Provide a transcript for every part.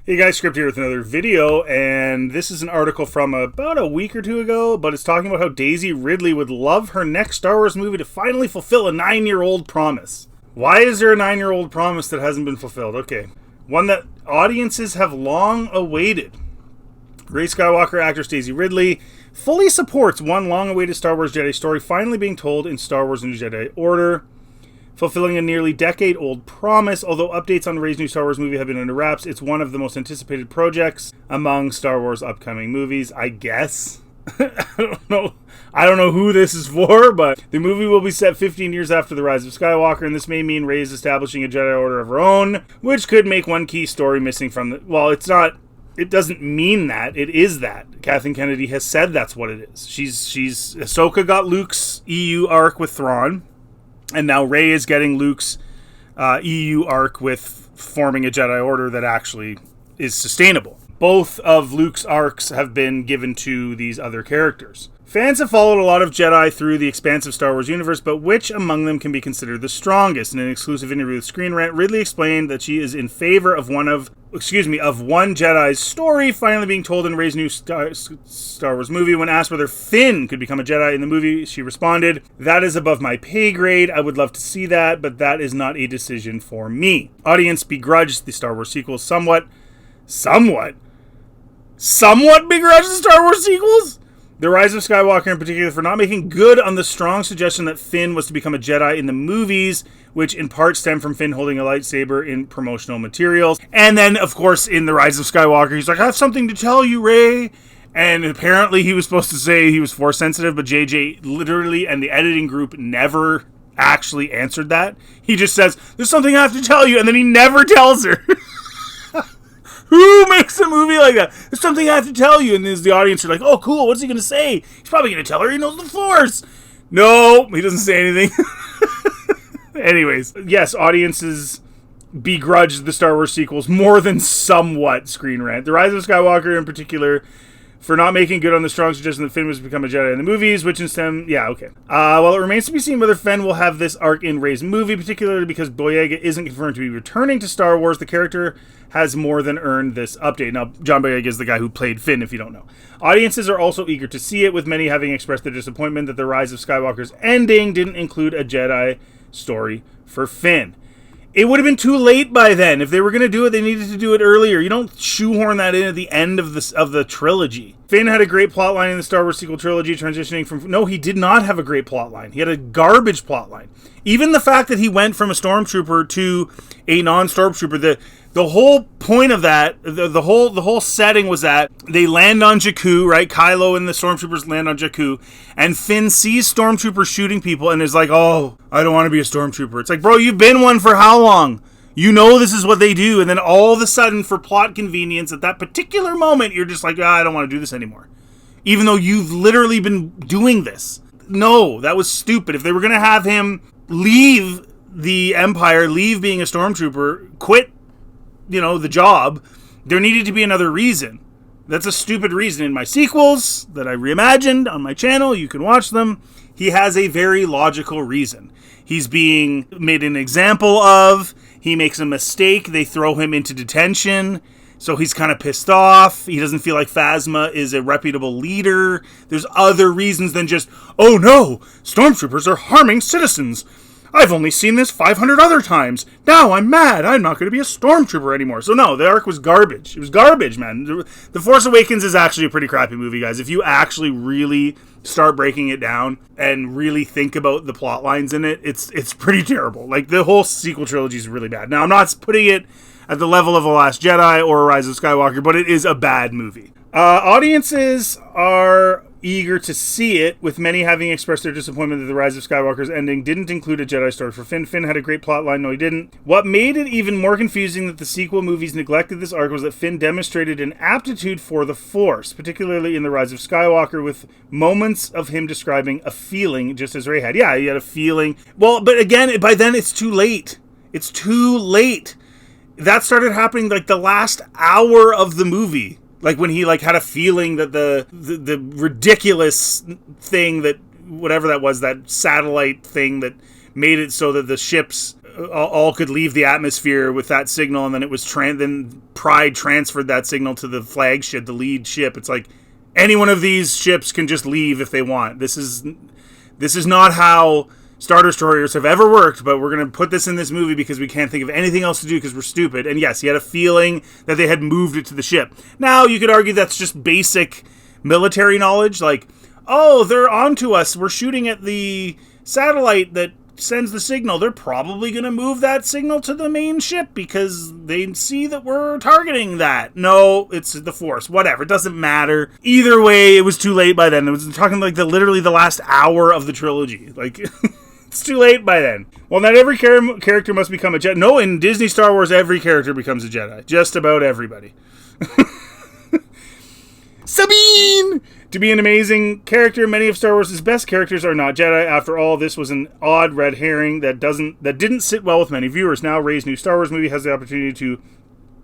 Hey guys, Script here with another video, and this is an article from about a week or two ago, but it's talking about how Daisy Ridley would love her next Star Wars movie to finally fulfill a 9-year-old promise. Why is there a 9-year-old promise that hasn't been fulfilled? Okay. One that audiences have long awaited. Rey Skywalker actress Daisy Ridley fully supports one long-awaited Star Wars Jedi story finally being told in Star Wars New Jedi Order, fulfilling a nearly decade-old promise. Although updates on Rey's new Star Wars movie have been under wraps, it's one of the most anticipated projects among Star Wars upcoming movies, I guess. I don't know who this is for, but the movie will be set 15 years after the rise of Skywalker, and this may mean Rey is establishing a Jedi Order of her own, which could make one key story missing from the... Well, it's not... It doesn't mean that. It is that. Kathleen Kennedy has said that's what it is. Ahsoka got Luke's EU arc with Thrawn, and now Rey is getting Luke's EU arc with forming a Jedi Order that actually is sustainable. Both of Luke's arcs have been given to these other characters. Fans have followed a lot of Jedi through the expansive Star Wars universe, but which among them can be considered the strongest? In an exclusive interview with Screen Rant, Ridley explained that she is in favor of one Jedi's story finally being told in Rey's new Star Wars movie. When asked whether Finn could become a Jedi in the movie, she responded, "That is above my pay grade. I would love to see that, but that is not a decision for me." Audience begrudged the Star Wars sequels somewhat begrudged the Star Wars sequels? The Rise of Skywalker in particular for not making good on the strong suggestion that Finn was to become a Jedi in the movies, which in part stemmed from Finn holding a lightsaber in promotional materials. And then, of course, in The Rise of Skywalker, he's like, "I have something to tell you, Rey." And apparently he was supposed to say he was Force sensitive, but JJ literally and the editing group never actually answered that. He just says, "There's something I have to tell you," and then he never tells her. Who makes a movie like that? There's something I have to tell you. And there's the audience are like, "Oh, cool. What's he going to say? He's probably going to tell her he knows the Force." No, he doesn't say anything. Anyways, yes, audiences begrudged the Star Wars sequels more than somewhat, Screen Rant. The Rise of Skywalker in particular for not making good on the strong suggestion that Finn was to become a Jedi in the movies, which in STEM, yeah, okay. Well, it remains to be seen whether Finn will have this arc in Rey's movie, particularly because Boyega isn't confirmed to be returning to Star Wars. The character has more than earned this update. Now, John Boyega is the guy who played Finn, if you don't know. Audiences are also eager to see it, with many having expressed their disappointment that The Rise of Skywalker's ending didn't include a Jedi story for Finn. It would have been too late by then. If they were going to do it, they needed to do it earlier. You don't shoehorn that in at the end of the trilogy. Finn had a great plotline in the Star Wars sequel trilogy, transitioning from... No, he did not have a great plotline. He had a garbage plotline. Even the fact that he went from a stormtrooper to a non-stormtrooper, the whole point of that, the whole setting was that they land on Jakku, right? Kylo and the stormtroopers land on Jakku, and Finn sees stormtroopers shooting people and is like, "Oh, I don't want to be a stormtrooper." It's like, bro, you've been one for how long? You know this is what they do, and then all of a sudden, for plot convenience, at that particular moment, you're just like, I don't want to do this anymore. Even though you've literally been doing this. No, that was stupid. If they were going to have him leave the Empire, leave being a stormtrooper, quit the job, there needed to be another reason. That's a stupid reason. In my sequels that I reimagined on my channel, you can watch them, he has a very logical reason. He's being made an example of, he makes a mistake, they throw him into detention, so he's kind of pissed off, he doesn't feel like Phasma is a reputable leader. There's other reasons than just, "Oh no, stormtroopers are harming citizens. I've only seen this 500 other times. Now I'm mad. I'm not going to be a stormtrooper anymore." So no, the arc was garbage. It was garbage, man. The Force Awakens is actually a pretty crappy movie, guys. If you actually really start breaking it down and really think about the plot lines in it, it's pretty terrible. Like, the whole sequel trilogy is really bad. Now, I'm not putting it at the level of The Last Jedi or Rise of Skywalker, but it is a bad movie. Audiences are eager to see it, with many having expressed their disappointment that The Rise of Skywalker's ending didn't include a Jedi story for Finn. Finn had a great plot line. No, he didn't. What made it even more confusing that the sequel movies neglected this arc was that Finn demonstrated an aptitude for the Force, particularly in The Rise of Skywalker, with moments of him describing a feeling, just as Rey had. Yeah, he had a feeling. Well, but again, by then it's too late. It's too late. That started happening like the last hour of the movie. Like when he had a feeling that the ridiculous thing that, whatever that was, that satellite thing that made it so that the ships all could leave the atmosphere with that signal, and then it was then Pride transferred that signal to the flagship, the lead ship. It's like any one of these ships can just leave if they want. This is not how Star Destroyers have ever worked, but we're going to put this in this movie because we can't think of anything else to do because we're stupid. And yes, he had a feeling that they had moved it to the ship. Now, you could argue that's just basic military knowledge, like, oh, they're onto us. We're shooting at the satellite that sends the signal. They're probably going to move that signal to the main ship because they see that we're targeting that. No, it's the Force. Whatever. It doesn't matter. Either way, it was too late by then. It was talking like literally the last hour of the trilogy. Like... It's too late by then. Well, not every character must become a Jedi. No, in Disney Star Wars, every character becomes a Jedi. Just about everybody. Sabine! To be an amazing character, many of Star Wars' best characters are not Jedi. After all, this was an odd red herring that didn't sit well with many viewers. Now, Rey's new Star Wars movie has the opportunity to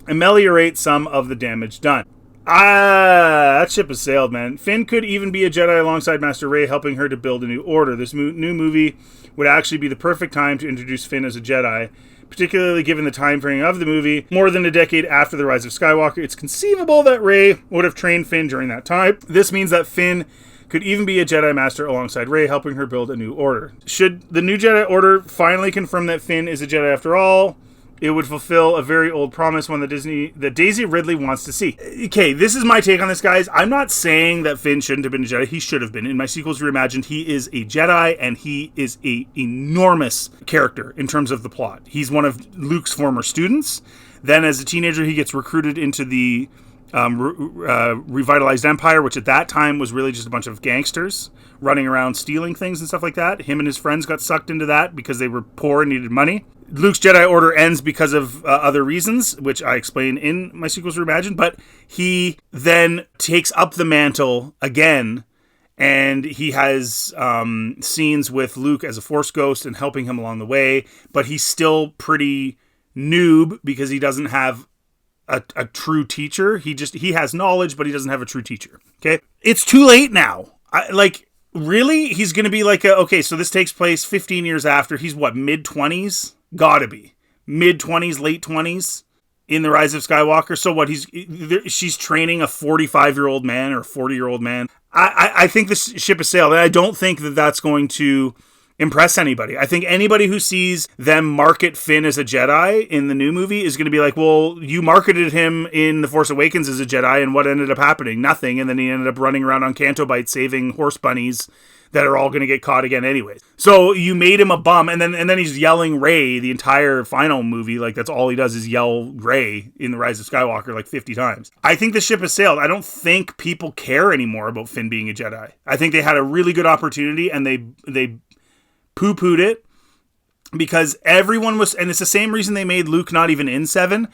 ameliorate some of the damage done. That ship has sailed, man. Finn could even be a Jedi alongside Master Rey, helping her to build a new order. This new movie would actually be the perfect time to introduce Finn as a Jedi, particularly given the time frame of the movie. More than a decade after the Rise of Skywalker, it's conceivable that Rey would have trained Finn during that time. This means that Finn could even be a Jedi Master alongside Rey, helping her build a new order. Should the new Jedi Order finally confirm that Finn is a Jedi after all, it would fulfill a very old promise, one that Daisy Ridley wants to see. Okay, this is my take on this, guys. I'm not saying that Finn shouldn't have been a Jedi. He should have been. In my sequels reimagined, he is a Jedi, and he is a enormous character in terms of the plot. He's one of Luke's former students. Then, as a teenager, he gets recruited into the revitalized Empire, which at that time was really just a bunch of gangsters running around stealing things and stuff like that. Him and his friends got sucked into that because they were poor and needed money. Luke's Jedi Order ends because of other reasons, which I explain in my sequels reimagined, but he then takes up the mantle again, and he has scenes with Luke as a Force ghost and helping him along the way, but he's still pretty noob because he doesn't have a true teacher. He has knowledge, but he doesn't have a true teacher. Okay? It's too late now. Really? He's going to be like okay, so this takes place 15 years after. He's what, mid-20s? Gotta be. Mid-20s, late 20s in The Rise of Skywalker. So what, she's training a 45-year-old man or a 40-year-old man. I think this ship has sailed, and I don't think that that's going to impress anybody. I think anybody who sees them market Finn as a Jedi in the new movie is going to be like, well, you marketed him in The Force Awakens as a Jedi, and what ended up happening? Nothing. And then he ended up running around on Canto Bight saving horse bunnies that are all going to get caught again anyways. So you made him a bum, and then he's yelling Rey the entire final movie. Like, that's all he does is yell Rey in The Rise of Skywalker like 50 times. I think the ship has sailed. I don't think people care anymore about Finn being a Jedi. I think they had a really good opportunity, and they poo-pooed it because everyone was, and it's the same reason they made Luke not even in 7,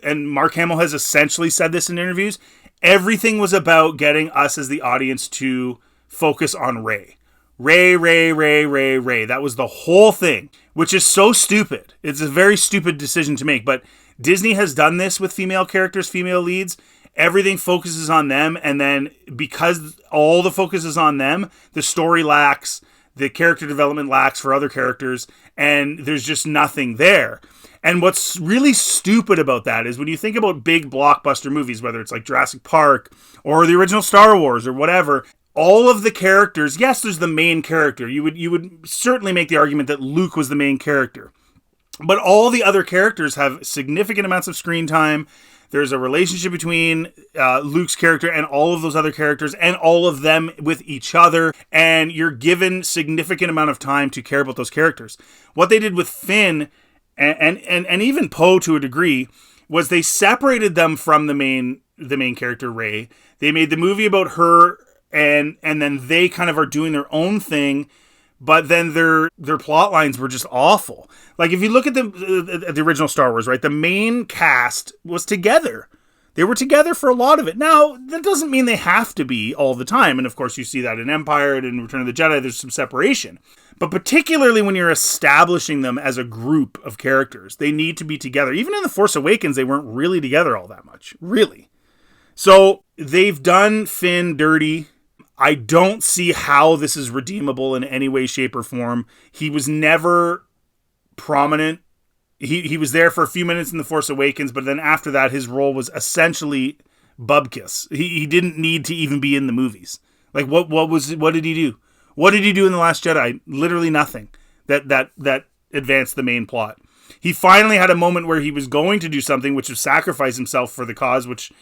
and Mark Hamill has essentially said this in interviews. Everything was about getting us as the audience to focus on Rey. Rey. That was the whole thing, which is so stupid. It's a very stupid decision to make, but Disney has done this with female characters, female leads. Everything focuses on them, and then because all the focus is on them, the story lacks, the character development lacks for other characters, and there's just nothing there. And what's really stupid about that is when you think about big blockbuster movies, whether it's like Jurassic Park or the original Star Wars or whatever, all of the characters, yes, there's the main character. You would certainly make the argument that Luke was the main character. But all the other characters have significant amounts of screen time. There's a relationship between Luke's character and all of those other characters and all of them with each other. And you're given significant amount of time to care about those characters. What they did with Finn and even Poe to a degree was they separated them from the main character, Rey. They made the movie about her, and then they kind of are doing their own thing, but then their plot lines were just awful. Like, if you look at the original Star Wars, right, the main cast was together. They were together for a lot of it. Now, that doesn't mean they have to be all the time, and of course you see that in Empire and in Return of the Jedi, there's some separation. But particularly when you're establishing them as a group of characters, they need to be together. Even in The Force Awakens, they weren't really together all that much. Really. So, they've done Finn dirty. I don't see how this is redeemable in any way, shape, or form. He was never prominent He was there for a few minutes in The Force Awakens, but then after that, his role was essentially bubkiss. He didn't need to even be in the movies. Like, what did he do? What did he do in The Last Jedi? Literally nothing that advanced the main plot. He finally had a moment where he was going to do something, which was sacrifice himself for the cause, which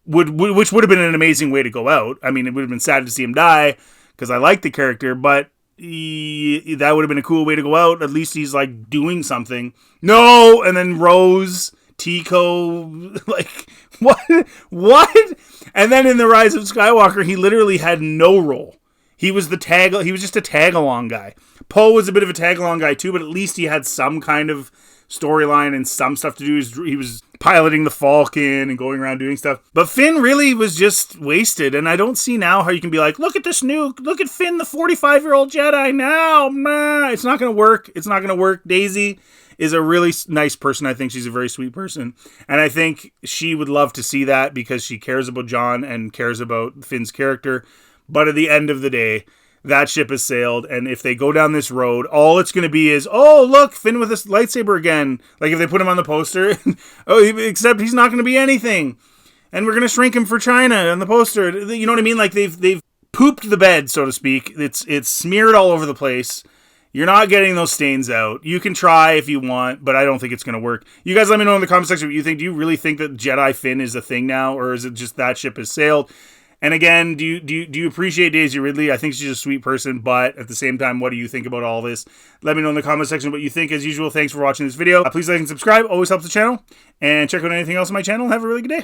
would have been an amazing way to go out. I mean, it would have been sad to see him die because I like the character, but that would have been a cool way to go out. At least he's like doing something. No, and then Rose, Tico, like what? And then in The Rise of Skywalker, he literally had no role. He was just a tag along guy. Poe was a bit of a tag along guy too, but at least he had some kind of storyline and some stuff to do. He was piloting the Falcon and going around doing stuff. But Finn really was just wasted, and I don't see now how you can be like, look at this look at Finn, the 45-year-old Jedi now. Nah, it's not going to work. It's not going to work. Daisy is a really nice person. I think she's a very sweet person. And I think she would love to see that because she cares about John and cares about Finn's character. But at the end of the day, that ship has sailed, and if they go down this road, all it's going to be is, oh, look, Finn with his lightsaber again. Like if they put him on the poster, except he's not going to be anything. And we're going to shrink him for China on the poster. You know what I mean? Like they've pooped the bed, so to speak. It's smeared all over the place. You're not getting those stains out. You can try if you want, but I don't think it's going to work. You guys let me know in the comment section what you think. Do you really think that Jedi Finn is a thing now, or is it just that ship has sailed? And again, do you appreciate Daisy Ridley? I think she's a sweet person, but at the same time, what do you think about all this? Let me know in the comment section what you think. As usual, thanks for watching this video. Please like and subscribe. Always helps the channel. And check out anything else on my channel. Have a really good day.